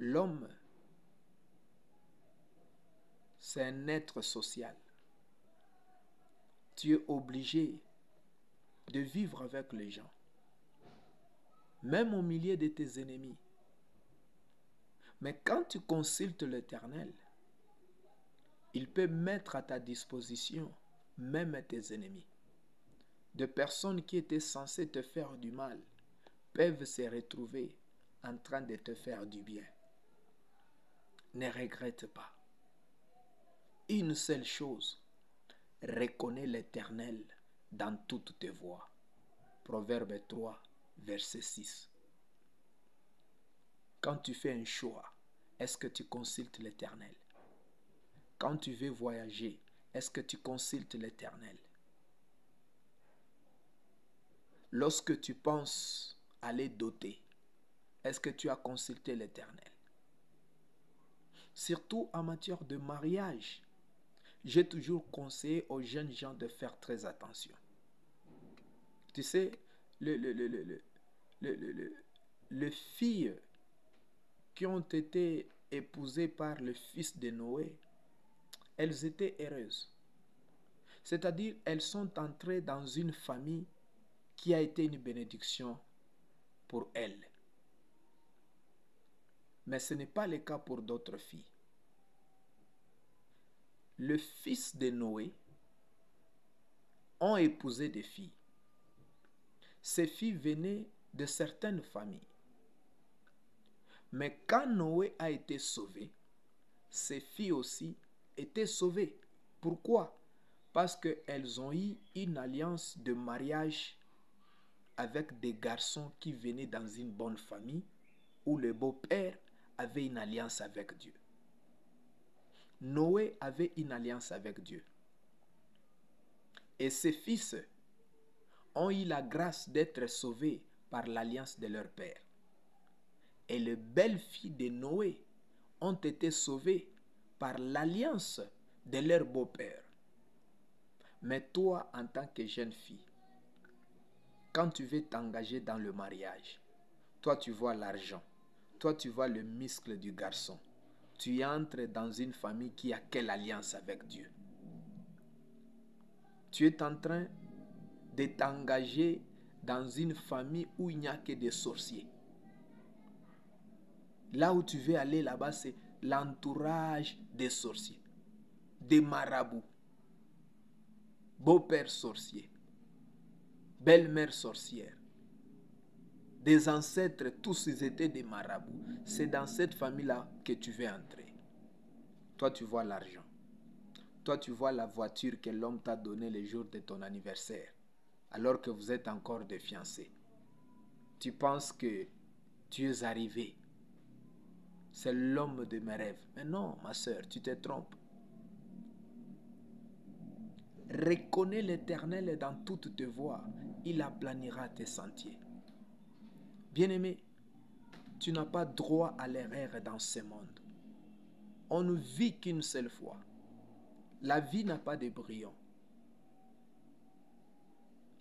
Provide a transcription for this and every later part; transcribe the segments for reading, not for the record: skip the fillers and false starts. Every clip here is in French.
L'homme, c'est un être social. Tu es obligé de vivre avec les gens, même au milieu de tes ennemis. Mais quand tu consultes l'Éternel, il peut mettre à ta disposition même tes ennemis. De personnes qui étaient censées te faire du mal peuvent se retrouver en train de te faire du bien. Ne regrette pas. Une seule chose, reconnais l'Éternel dans toutes tes voies. Proverbe 3, verset 6. Quand tu fais un choix, est-ce que tu consultes l'Éternel? Quand tu veux voyager, est-ce que tu consultes l'Éternel? Lorsque tu penses aller doter, est-ce que tu as consulté l'Éternel? Surtout en matière de mariage, j'ai toujours conseillé aux jeunes gens de faire très attention. Tu sais, les filles qui ont été épousées par le fils de Noé, elles étaient heureuses. C'est-à-dire, elles sont entrées dans une famille qui a été une bénédiction pour elles. Mais ce n'est pas le cas pour d'autres filles. Le fils de Noé ont épousé des filles. Ces filles venaient de certaines familles. Mais quand Noé a été sauvé, ces filles aussi étaient sauvées. Pourquoi? Parce qu'elles ont eu une alliance de mariage avec des garçons qui venaient dans une bonne famille où le beau-père avait une alliance avec Dieu. Noé avait une alliance avec Dieu. Et ses fils ont eu la grâce d'être sauvés par l'alliance de leur père. Et les belles filles de Noé ont été sauvées par l'alliance de leur beau-père. Mais toi, en tant que jeune fille, quand tu veux t'engager dans le mariage, toi tu vois l'argent, toi tu vois le muscle du garçon, tu entres dans une famille qui a quelle alliance avec Dieu? Tu es en train de t'engager dans une famille où il n'y a que des sorciers. Là où tu veux aller là-bas, c'est l'entourage des sorciers, des marabouts, beau-père sorcier, belle-mère sorcière, des ancêtres, tous ils étaient des marabouts. C'est dans cette famille-là que tu veux entrer. Toi, tu vois l'argent. Toi, tu vois la voiture que l'homme t'a donnée le jour de ton anniversaire, alors que vous êtes encore des fiancés. Tu penses que tu es arrivé. C'est l'homme de mes rêves. Mais non, ma soeur, tu te trompes. Reconnais l'Éternel dans toutes tes voies. Il aplanira tes sentiers. Bien-aimé, tu n'as pas droit à l'erreur dans ce monde. On ne vit qu'une seule fois. La vie n'a pas de brillant.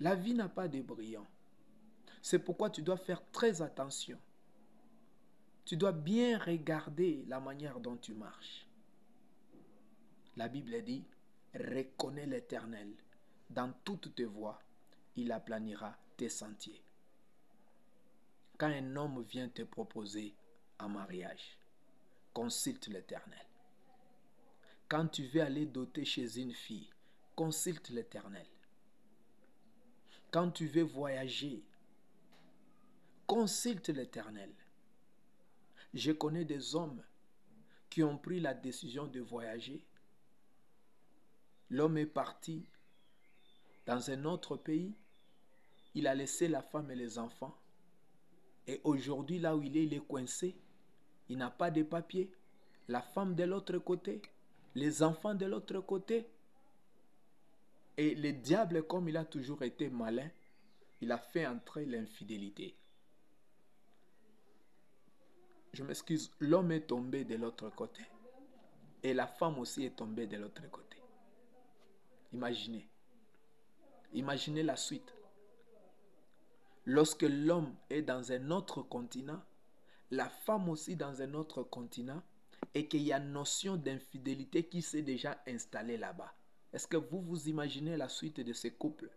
La vie n'a pas de brillant. C'est pourquoi tu dois faire très attention. Tu dois bien regarder la manière dont tu marches. La Bible dit, reconnais l'Éternel. Dans toutes tes voies, il aplanira tes sentiers. Quand un homme vient te proposer un mariage, consulte l'Éternel. Quand tu veux aller doter chez une fille, consulte l'Éternel. Quand tu veux voyager, consulte l'Éternel. Je connais des hommes qui ont pris la décision de voyager. L'homme est parti dans un autre pays. Il a laissé la femme et les enfants. Et aujourd'hui, là où il est coincé. Il n'a pas de papier. La femme de l'autre côté. Les enfants de l'autre côté. Et le diable, comme il a toujours été malin, il a fait entrer l'infidélité. Je m'excuse, l'homme est tombé de l'autre côté. Et la femme aussi est tombée de l'autre côté. Imaginez. Imaginez la suite. Lorsque l'homme est dans un autre continent, la femme aussi dans un autre continent et qu'il y a notion d'infidélité qui s'est déjà installée là-bas. Est-ce que vous vous imaginez la suite de ces couples?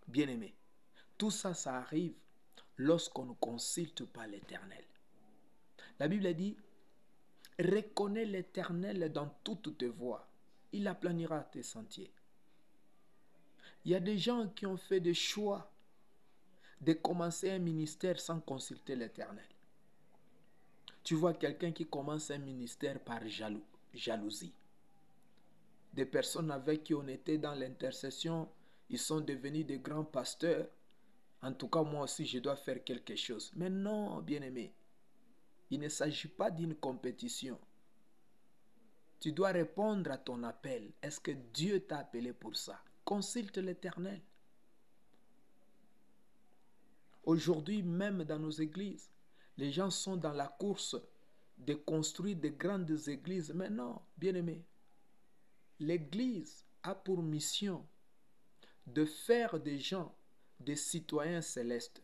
Bien-aimés, tout ça, ça arrive lorsqu'on ne consulte pas l'Éternel. La Bible dit, reconnais l'Éternel dans toutes tes voies. Il aplanira tes sentiers. Il y a des gens qui ont fait des choix de commencer un ministère sans consulter l'Éternel. Tu vois quelqu'un qui commence un ministère par jalousie. Des personnes avec qui on était dans l'intercession, ils sont devenus des grands pasteurs. En tout cas, moi aussi, je dois faire quelque chose. Mais non, bien-aimé, il ne s'agit pas d'une compétition. Tu dois répondre à ton appel. Est-ce que Dieu t'a appelé pour ça? Consulte l'Éternel. Aujourd'hui, même dans nos églises, les gens sont dans la course de construire de grandes églises. Mais non, bien-aimé, l'Église a pour mission de faire des gens des citoyens célestes.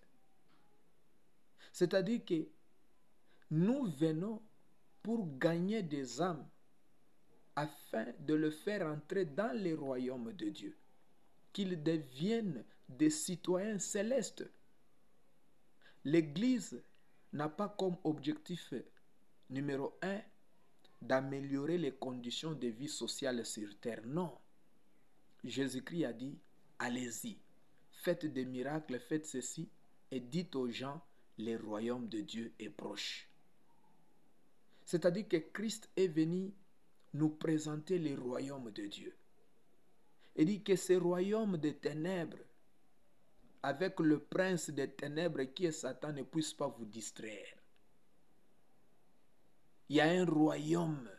C'est-à-dire que nous venons pour gagner des âmes afin de le faire entrer dans les royaumes de Dieu, qu'ils deviennent des citoyens célestes. L'Église n'a pas comme objectif numéro 1 d'améliorer les conditions de vie sociale sur terre. Non. Jésus-Christ a dit, allez-y, faites des miracles, faites ceci, et dites aux gens, le royaume de Dieu est proche. C'est-à-dire que Christ est venu nous présenter le royaume de Dieu. Il dit que ce royaume des ténèbres, avec le prince des ténèbres qui est Satan, ne puisse pas vous distraire. Il y a un royaume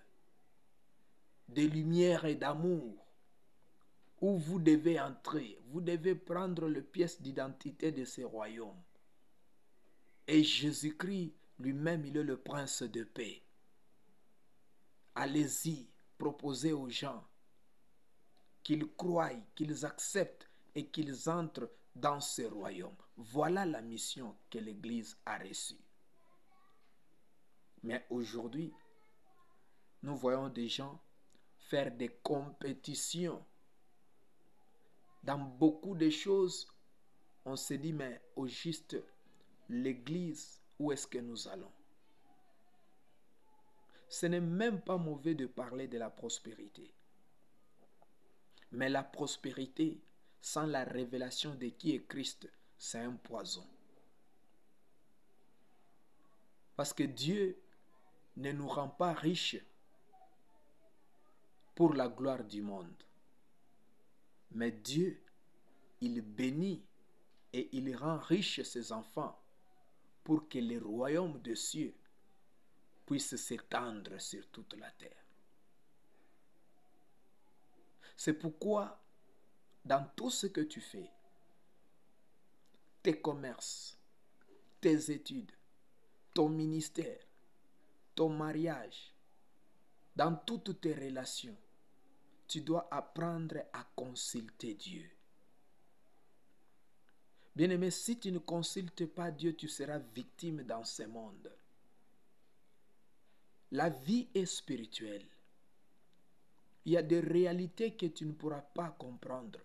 de lumière et d'amour où vous devez entrer. Vous devez prendre les pièces d'identité de ce royaume. Et Jésus-Christ lui-même, il est le prince de paix. Allez-y, proposez aux gens qu'ils croient, qu'ils acceptent et qu'ils entrent dans ce royaume. Voilà la mission que l'Église a reçue. Mais aujourd'hui, nous voyons des gens faire des compétitions. Dans beaucoup de choses, on se dit, mais au juste, l'Église, où est-ce que nous allons? Ce n'est même pas mauvais de parler de la prospérité. Mais la prospérité, sans la révélation de qui est Christ, c'est un poison. Parce que Dieu ne nous rend pas riches pour la gloire du monde. Mais Dieu, il bénit et il rend riches ses enfants pour que le royaume des cieux puisse s'étendre sur toute la terre. C'est pourquoi, dans tout ce que tu fais, tes commerces, tes études, ton ministère, ton mariage, dans toutes tes relations, tu dois apprendre à consulter Dieu. Bien-aimé, si tu ne consultes pas Dieu, tu seras victime dans ce monde. La vie est spirituelle. Il y a des réalités que tu ne pourras pas comprendre.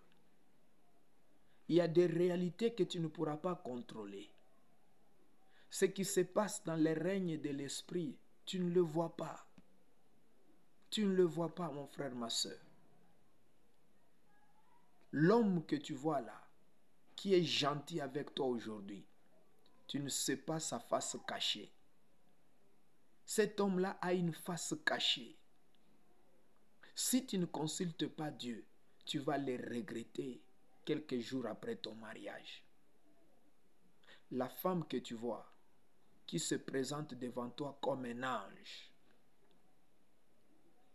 Il y a des réalités que tu ne pourras pas contrôler. Ce qui se passe dans le règne de l'esprit, tu ne le vois pas. Tu ne le vois pas, mon frère, ma soeur. L'homme que tu vois là, qui est gentil avec toi aujourd'hui, tu ne sais pas sa face cachée. Cet homme-là a une face cachée. Si tu ne consultes pas Dieu, tu vas le regretter quelques jours après ton mariage. La femme que tu vois, qui se présente devant toi comme un ange,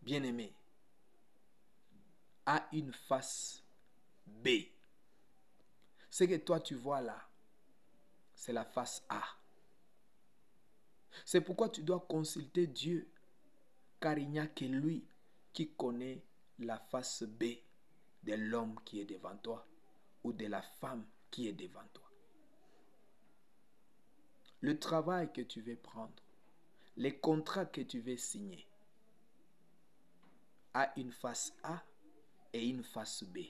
bien-aimé, a une face B. Ce que toi tu vois là, c'est la face A. C'est pourquoi tu dois consulter Dieu, car il n'y a que lui qui connaît la face B de l'homme qui est devant toi ou de la femme qui est devant toi. le travail que tu veux prendre, les contrats que tu veux signer, a une face A et une face B.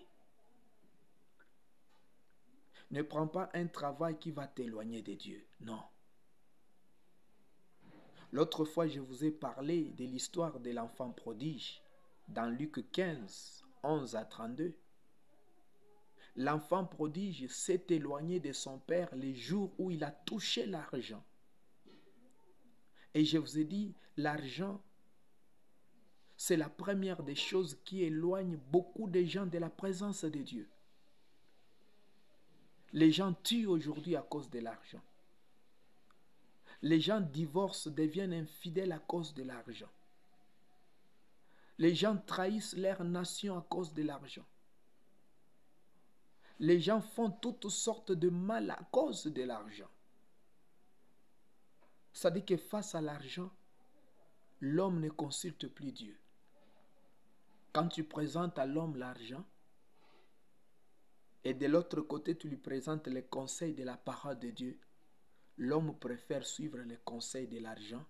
Ne prends pas un travail qui va t'éloigner de Dieu. Non. L'autre fois, je vous ai parlé de l'histoire de l'enfant prodige dans Luc 15, 11 à 32. L'enfant prodige s'est éloigné de son père les jours où il a touché l'argent. Et je vous ai dit, l'argent, c'est la première des choses qui éloigne beaucoup de gens de la présence de Dieu. Les gens tuent aujourd'hui à cause de l'argent. Les gens divorcent, deviennent infidèles à cause de l'argent. Les gens trahissent leur nation à cause de l'argent. Les gens font toutes sortes de mal à cause de l'argent. Ça dit que face à l'argent, l'homme ne consulte plus Dieu. Quand tu présentes à l'homme l'argent, et de l'autre côté tu lui présentes les conseils de la parole de Dieu, l'homme préfère suivre les conseils de l'argent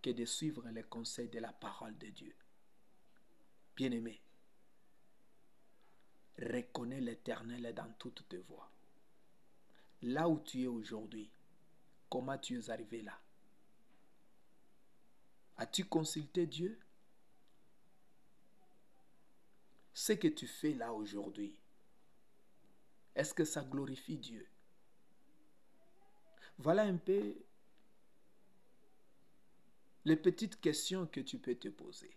que de suivre les conseils de la parole de Dieu. Bien-aimé, reconnais l'Éternel dans toutes tes voies. Là où tu es aujourd'hui, comment tu es arrivé là? As-tu consulté Dieu? Ce que tu fais là aujourd'hui, est-ce que ça glorifie Dieu? Voilà un peu les petites questions que tu peux te poser.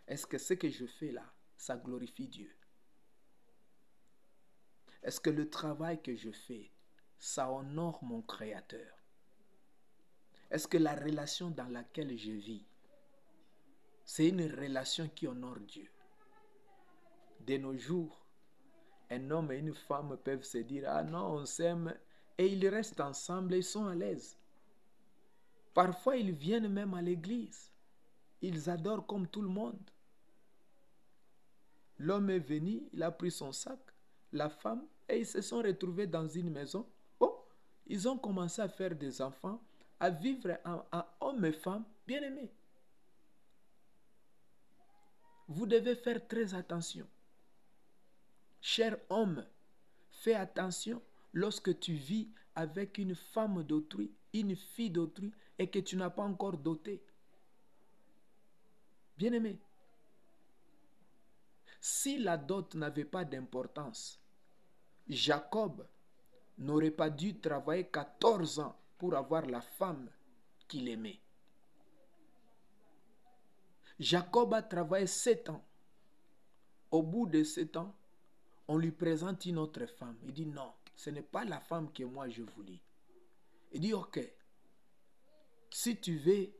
Est-ce que ce que je fais là, ça glorifie Dieu? Est-ce que le travail que je fais, ça honore mon Créateur? Est-ce que la relation dans laquelle je vis, c'est une relation qui honore Dieu? De nos jours, un homme et une femme peuvent se dire « Ah non, on s'aime » et ils restent ensemble et ils sont à l'aise. Parfois, ils viennent même à l'église. Ils adorent comme tout le monde. L'homme est venu, il a pris son sac, la femme, et ils se sont retrouvés dans une maison. Bon, ils ont commencé à faire des enfants, à vivre en homme et femme bien-aimés. Vous devez faire très attention. Cher homme, fais attention lorsque tu vis avec une femme d'autrui, une fille d'autrui, et que tu n'as pas encore doté. Bien-aimé, si la dot n'avait pas d'importance, Jacob n'aurait pas dû travailler 14 ans pour avoir la femme qu'il aimait. Jacob a travaillé 7 ans. Au bout de 7 ans, on lui présente une autre femme. Il dit non, ce n'est pas la femme que moi je voulais. Il dit ok, si tu veux,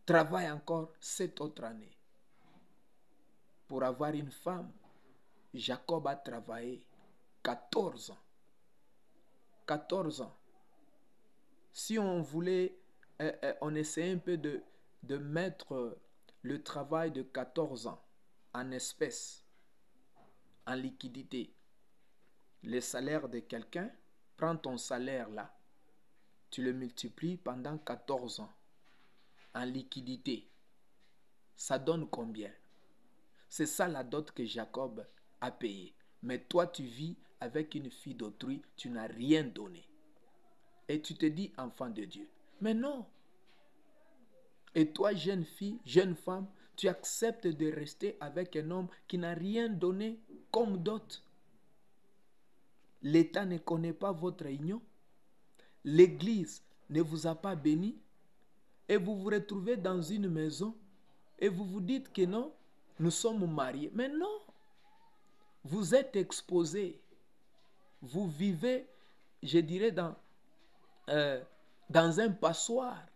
travaille encore 7 autres années. Pour avoir une femme, Jacob a travaillé 14 ans. 14 ans. Si on voulait, on essayait un peu de mettre le travail de 14 ans en espèces, en liquidité. Le salaire de quelqu'un, prends ton salaire là, tu le multiplies pendant 14 ans en liquidité. Ça donne combien? C'est ça la dot que Jacob a payée. Mais toi, tu vis avec une fille d'autrui, tu n'as rien donné. Et tu te dis enfant de Dieu. Mais non. Et toi, jeune fille, jeune femme, tu acceptes de rester avec un homme qui n'a rien donné comme dot. L'État ne connaît pas votre union. L'Église ne vous a pas béni. Et vous vous retrouvez dans une maison et vous vous dites que non, nous sommes mariés. Mais non. Vous êtes exposés. Vous vivez, je dirais, dans un passoire.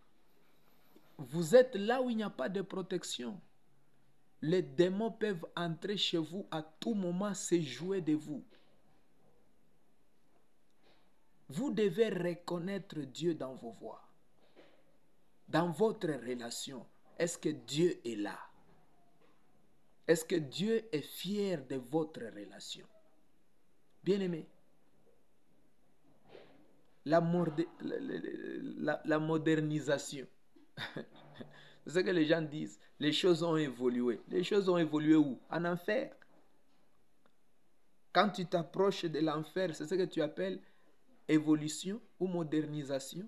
Vous êtes là où il n'y a pas de protection. Les démons peuvent entrer chez vous à tout moment, se jouer de vous. Vous devez reconnaître Dieu dans vos voies. Dans votre relation, est-ce que Dieu est là? Est-ce que Dieu est fier de votre relation? Bien-aimé, la modernisation. C'est ce que les gens disent. Les choses ont évolué. Les choses ont évolué où? En enfer. Quand tu t'approches de l'enfer, c'est ce que tu appelles évolution ou modernisation.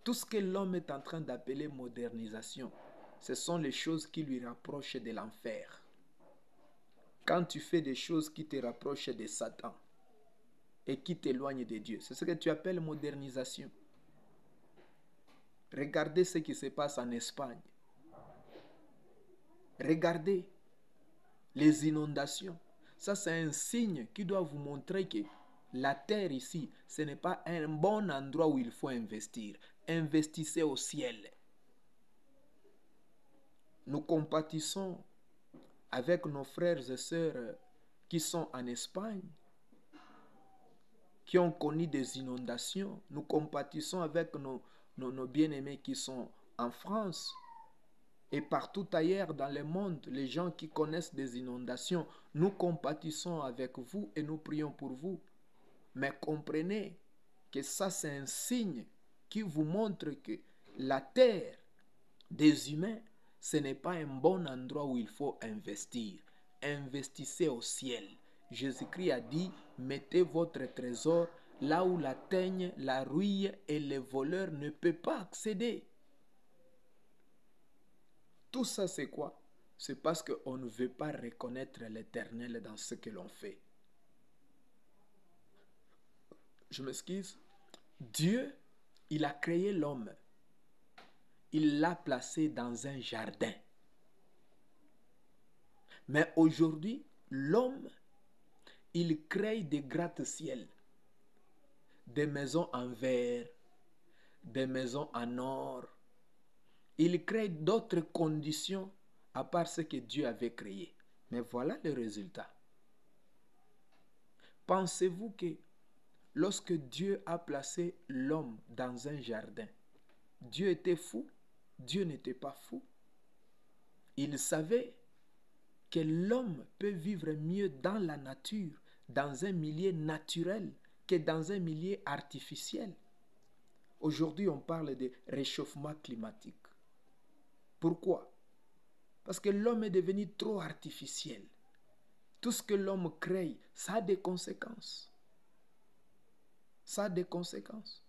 Tout ce que l'homme est en train d'appeler modernisation, ce sont les choses qui lui rapprochent de l'enfer. Quand tu fais des choses qui te rapprochent de Satan et qui t'éloignent de Dieu, c'est ce que tu appelles modernisation. Regardez ce qui se passe en Espagne. Regardez les inondations. Ça, c'est un signe qui doit vous montrer que la terre ici, ce n'est pas un bon endroit où il faut investir. Investissez au ciel. Nous compatissons avec nos frères et sœurs qui sont en Espagne, qui ont connu des inondations. Nous compatissons avec nos bien-aimés qui sont en France et partout ailleurs dans le monde, les gens qui connaissent des inondations. Nous compatissons avec vous et nous prions pour vous. Mais comprenez que ça, c'est un signe qui vous montre que la terre des humains, ce n'est pas un bon endroit où il faut investir. Investissez au ciel. Jésus-Christ a dit, mettez votre trésor là où la teigne, la rouille et les voleurs ne peuvent pas accéder. Tout ça, c'est quoi? C'est parce qu'on ne veut pas reconnaître l'Éternel dans ce que l'on fait. Je m'excuse. Dieu, il a créé l'homme. Il l'a placé dans un jardin. Mais aujourd'hui, l'homme, il crée des gratte-ciel, des maisons en verre, des maisons en or. Il crée d'autres conditions à part ce que Dieu avait créé. Mais voilà le résultat. Pensez-vous que lorsque Dieu a placé l'homme dans un jardin, Dieu était fou? Dieu n'était pas fou. Il savait que l'homme peut vivre mieux dans la nature, dans un milieu naturel, que dans un milieu artificiel. Aujourd'hui, on parle de réchauffement climatique. Pourquoi? Parce que l'homme est devenu trop artificiel. Tout ce que l'homme crée, ça a des conséquences. Ça a des conséquences.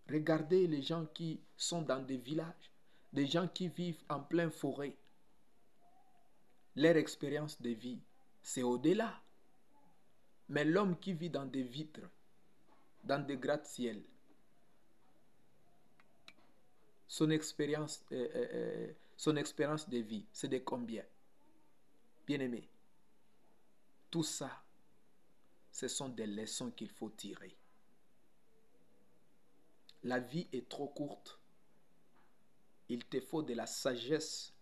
Regardez les gens qui sont dans des villages, des gens qui vivent en pleine forêt. Leur expérience de vie, c'est au-delà. Mais l'homme qui vit dans des vitres, dans des gratte-ciel, son expérience de vie, c'est de combien? Bien-aimé, tout ça, ce sont des leçons qu'il faut tirer. La vie est trop courte. Il te faut de la sagesse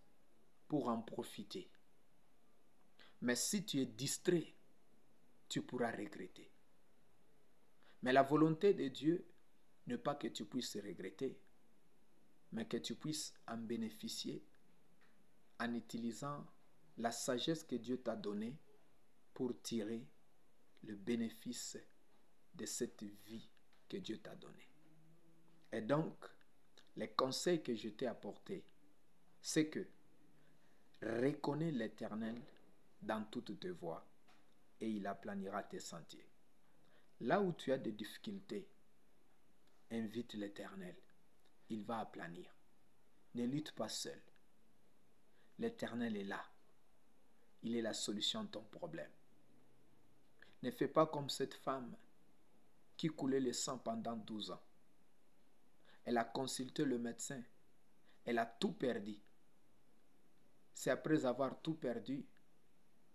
pour en profiter. Mais si tu es distrait, tu pourras regretter. Mais la volonté de Dieu n'est pas que tu puisses regretter, mais que tu puisses en bénéficier en utilisant la sagesse que Dieu t'a donnée pour tirer le bénéfice de cette vie que Dieu t'a donnée. Et donc, les conseils que je t'ai apportés, c'est que reconnais l'Éternel dans toutes tes voies et il aplanira tes sentiers. Là où tu as des difficultés, invite l'Éternel. Il va aplanir. Ne lutte pas seul. L'Éternel est là. Il est la solution de ton problème. Ne fais pas comme cette femme qui coulait le sang pendant 12 ans. Elle a consulté le médecin. Elle a tout perdu. C'est après avoir tout perdu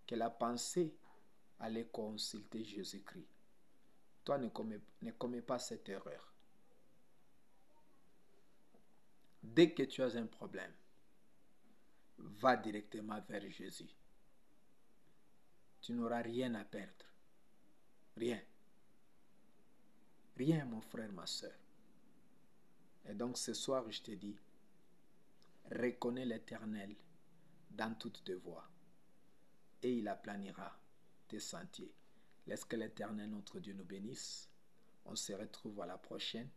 qu'elle a pensé aller consulter Jésus-Christ. Toi, ne commets pas cette erreur. Dès que tu as un problème, va directement vers Jésus. Tu n'auras rien à perdre. Rien. Rien, mon frère, ma soeur. Et donc ce soir, je te dis, reconnais l'Éternel dans toutes tes voies et il aplanira tes sentiers. Laisse que l'Éternel, notre Dieu, nous bénisse. On se retrouve à la prochaine.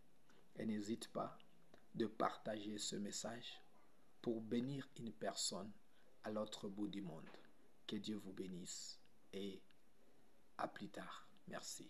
Et n'hésite pas de partager ce message pour bénir une personne à l'autre bout du monde. Que Dieu vous bénisse et à plus tard. Merci.